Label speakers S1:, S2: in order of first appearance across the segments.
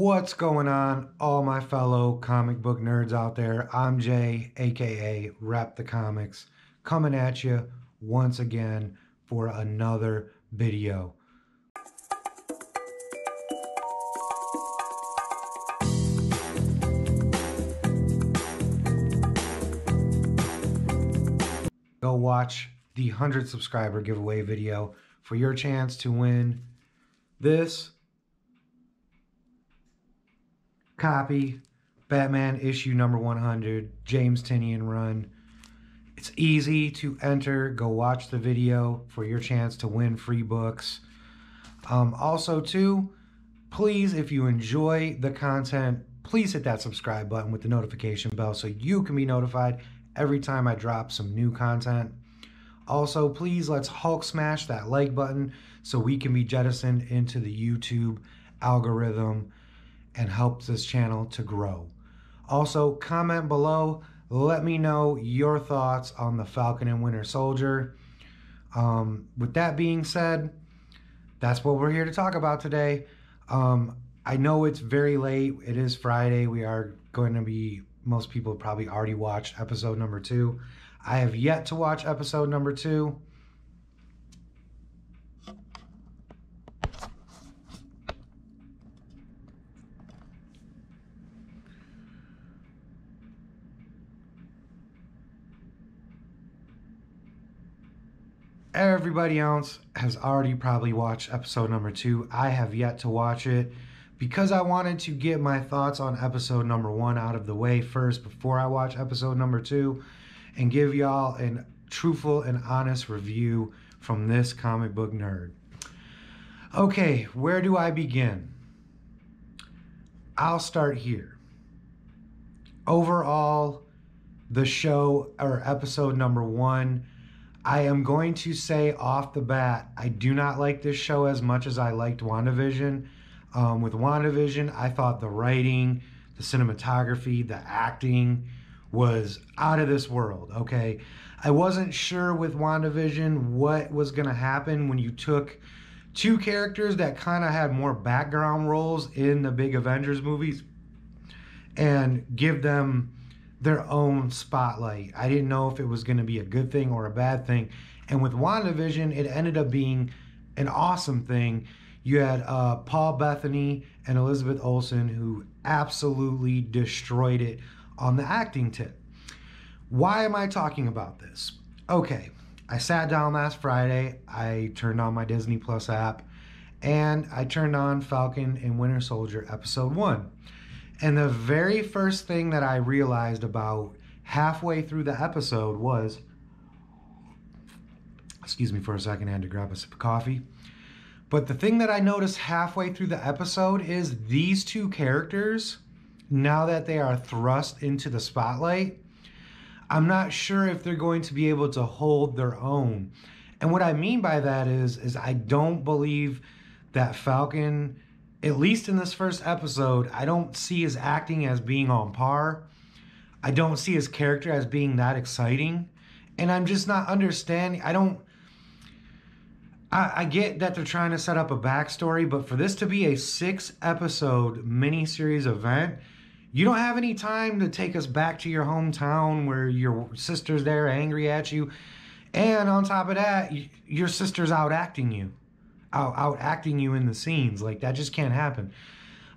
S1: What's going on, all my fellow comic book nerds out there? I'm Jay, aka Rep the Comics, coming at you once again for another video. Go watch the 100 subscriber giveaway video for your chance to win this copy, Batman issue number 100, James Tynion run. It's easy to enter. Go watch the video for your chance to win free books. Also, too, please, if you enjoy the content, please hit that subscribe button with the notification bell so you can be notified every time I drop some new content. Also, please, let's Hulk smash that like button so we can be jettisoned into the YouTube algorithm and help this channel to grow. Also, comment below. Let me know your thoughts on the Falcon and Winter Soldier. With that being said, that's what we're here to talk about today. I know it's very late. It is Friday. We are going to be, most people probably already watched episode number 2. I have yet to watch episode number 2. Everybody else has already probably watched episode number 2. I have yet to watch it because I wanted to get my thoughts on episode number 1 out of the way first before I watch episode number 2 and give y'all a truthful and honest review from this comic book nerd. Okay, where do I begin? I'll start here. Overall, the show, or episode number 1, I am going to say off the bat, I do not like this show as much as I liked WandaVision. With WandaVision, I thought the writing, the cinematography, the acting was out of this world, okay? I wasn't sure with WandaVision what was going to happen when you took two characters that kind of had more background roles in the big Avengers movies and give them their own spotlight. I didn't know if it was going to be a good thing or a bad thing. And with WandaVision, it ended up being an awesome thing. You had Paul Bettany and Elizabeth Olsen who absolutely destroyed it on the acting tip. Why am I talking about this? Okay, I sat down last Friday, I turned on my Disney Plus app, and I turned on Falcon and Winter Soldier episode 1. And the very first thing that I realized about halfway through the episode was, excuse me for a second, I had to grab a sip of coffee. But the thing that I noticed halfway through the episode is these two characters, now that they are thrust into the spotlight, I'm not sure if they're going to be able to hold their own. And what I mean by that is I don't believe that Falcon, at least in this first episode, I don't see his acting as being on par. I don't see his character as being that exciting. And I'm just not understanding. I get that they're trying to set up a backstory, but for this to be a 6-episode miniseries event, you don't have any time to take us back to your hometown where your sister's there angry at you. And on top of that, your sister's outacting you. Outacting you in the scenes. Like, that just can't happen.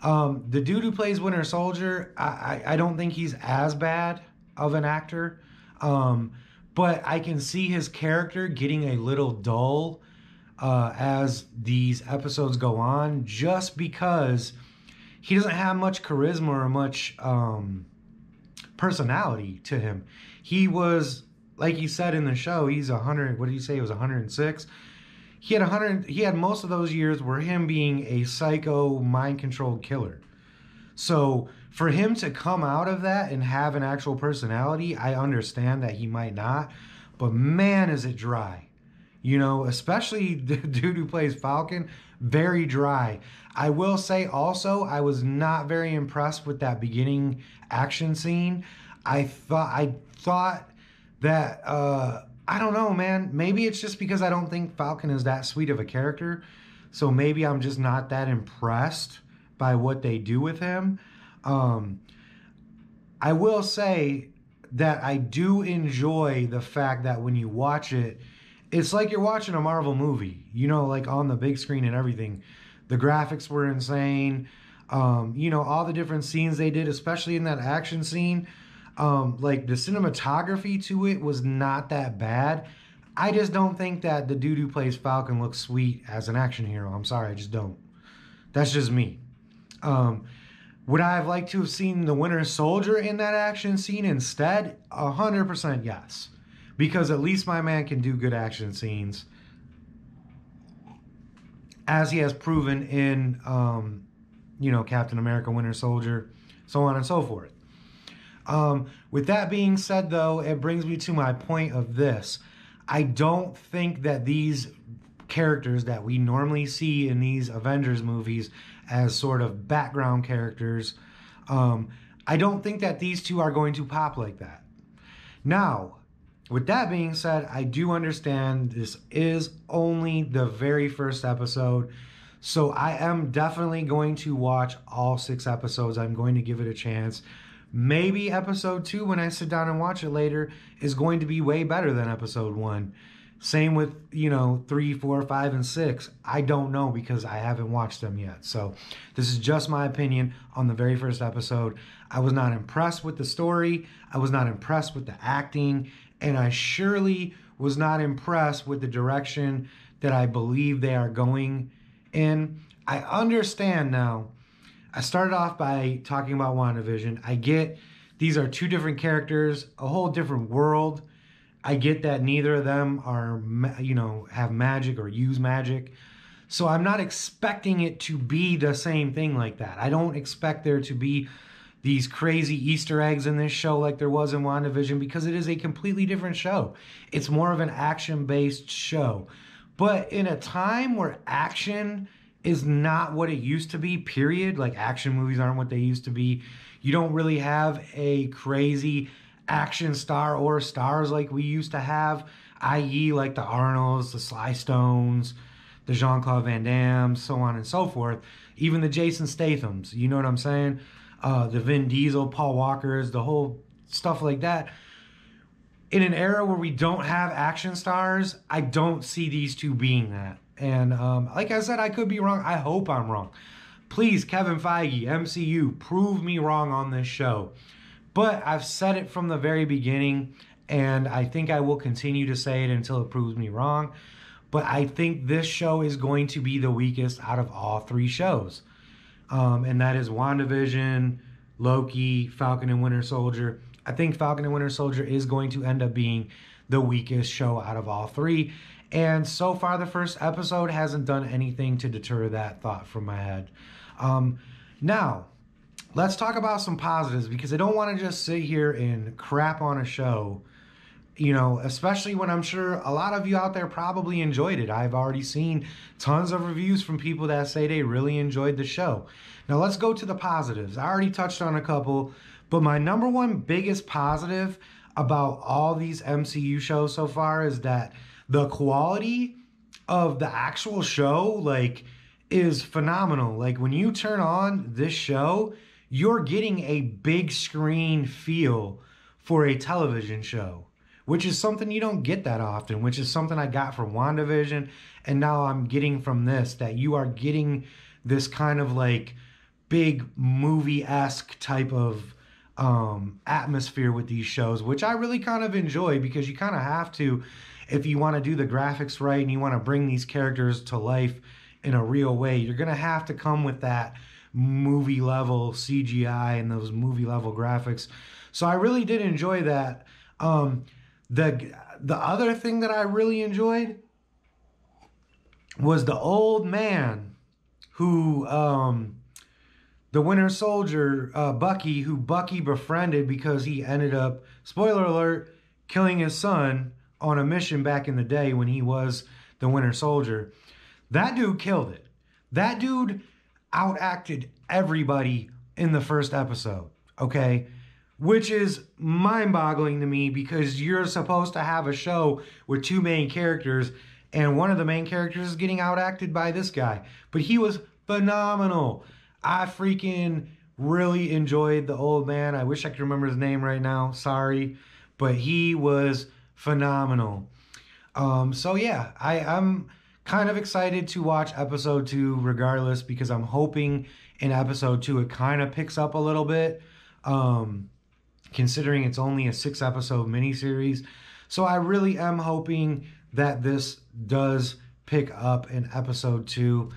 S1: The dude who plays Winter Soldier, I don't think he's as bad of an actor, but I can see his character getting a little dull as these episodes go on, just because he doesn't have much charisma or much personality to him. He was, like he said in the show, he's 100, what did he say, he was 106? He had most of those years were him being a psycho, mind-controlled killer. So for him to come out of that and have an actual personality, I understand that he might not, but man, is it dry. You know, especially the dude who plays Falcon, very dry. I will say also, I was not very impressed with that beginning action scene. I thought that, I don't know, man. Maybe it's just because I don't think Falcon is that sweet of a character. So maybe I'm just not that impressed by what they do with him. I will say that I do enjoy the fact that when you watch it, it's like you're watching a Marvel movie, you know, like on the big screen and everything. The graphics were insane. You know, all the different scenes they did, especially in that action scene. Like the cinematography to it was not that bad. I just don't think that the dude who plays Falcon looks sweet as an action hero. I'm sorry, I just don't. That's just me. Would I have liked to have seen the Winter Soldier in that action scene instead? 100% yes. Because at least my man can do good action scenes, as he has proven in, you know, Captain America, Winter Soldier, so on and so forth. With that being said, though, it brings me to my point of this. I don't think that these characters that we normally see in these Avengers movies as sort of background characters, I don't think that these two are going to pop like that. Now, with that being said, I do understand this is only the very first episode, so I am definitely going to watch all 6 episodes. I'm going to give it a chance. Maybe episode 2, when I sit down and watch it later, is going to be way better than episode 1. Same with, you know, 3, 4, 5, and 6. I don't know because I haven't watched them yet. So this is just my opinion on the very first episode. I was not impressed with the story. I was not impressed with the acting. And I surely was not impressed with the direction that I believe they are going in. I understand now. I started off by talking about WandaVision. I get these are 2 different characters, a whole different world. I get that neither of them are, you know, have magic or use magic. So I'm not expecting it to be the same thing like that. I don't expect there to be these crazy Easter eggs in this show like there was in WandaVision, because it is a completely different show. It's more of an action-based show. But in a time where action is not what it used to be, period, like action movies aren't what they used to be, you don't really have a crazy action star or stars like we used to have, i.e. like the Arnolds, the Sly Stones, the Jean-Claude Van Damme, so on and so forth, even the Jason Stathams, you know what I'm saying? The Vin Diesel, Paul Walkers, the whole stuff like that. In an era where we don't have action stars, I don't see these two being that. And like I said, I could be wrong. I hope I'm wrong. Please, Kevin Feige, MCU, prove me wrong on this show. But I've said it from the very beginning, and I think I will continue to say it until it proves me wrong. But I think this show is going to be the weakest out of all 3 shows. And that is WandaVision, Loki, Falcon and Winter Soldier. I think Falcon and Winter Soldier is going to end up being the weakest show out of all 3. And so far, the first episode hasn't done anything to deter that thought from my head. Now, let's talk about some positives, because I don't want to just sit here and crap on a show, you know, especially when I'm sure a lot of you out there probably enjoyed it. I've already seen tons of reviews from people that say they really enjoyed the show. Now, let's go to the positives. I already touched on a couple, but my number one biggest positive about all these MCU shows so far is that the quality of the actual show, like, is phenomenal. Like, when you turn on this show, you're getting a big screen feel for a television show, which is something you don't get that often, which is something I got from WandaVision, and now I'm getting from this, that you are getting this kind of like big movie-esque type of atmosphere with these shows, which I really kind of enjoy, because you kind of have to, if you want to do the graphics right and you want to bring these characters to life in a real way, you're going to have to come with that movie level CGI and those movie level graphics. So I really did enjoy that. The other thing that I really enjoyed was the old man who the Winter Soldier, Bucky, who Bucky befriended because he ended up, spoiler alert, killing his son on a mission back in the day when he was the Winter Soldier. That dude killed it. That dude outacted everybody in the first episode, okay? Which is mind-boggling to me, because you're supposed to have a show with 2 main characters, and one of the main characters is getting outacted by this guy. But he was phenomenal. I freaking really enjoyed the old man. I wish I could remember his name right now. Sorry. But he was phenomenal. So yeah, I'm kind of excited to watch episode 2 regardless, because I'm hoping in episode 2 it kind of picks up a little bit. Considering it's only a 6-episode miniseries. So I really am hoping that this does pick up in episode 2.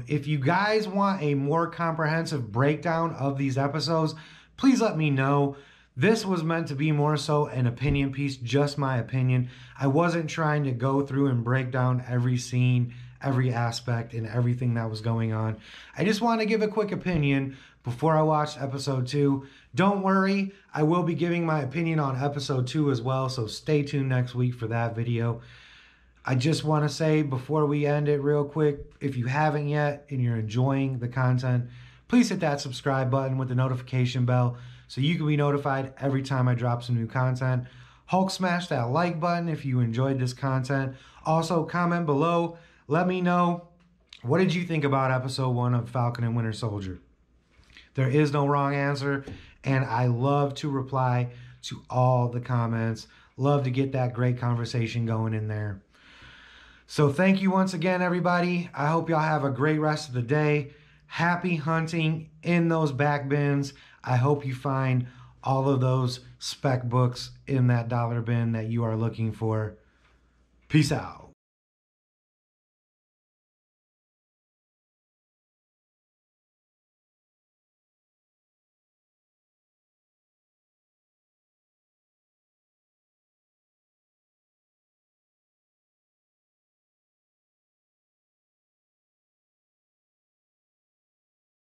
S1: If you guys want a more comprehensive breakdown of these episodes, please let me know. This was meant to be more so an opinion piece, just my opinion. I wasn't trying to go through and break down every scene, every aspect, and everything that was going on. I just want to give a quick opinion before I watch episode 2. Don't worry, I will be giving my opinion on episode 2 as well, so stay tuned next week for that video. I just want to say before we end it real quick, if you haven't yet and you're enjoying the content, please hit that subscribe button with the notification bell so you can be notified every time I drop some new content. Hulk smash that like button if you enjoyed this content. Also, comment below. Let me know, what did you think about episode 1 of Falcon and Winter Soldier? There is no wrong answer, and I love to reply to all the comments. Love to get that great conversation going in there. So thank you once again, everybody. I hope y'all have a great rest of the day. Happy hunting in those back bins. I hope you find all of those spec books in that dollar bin that you are looking for. Peace out.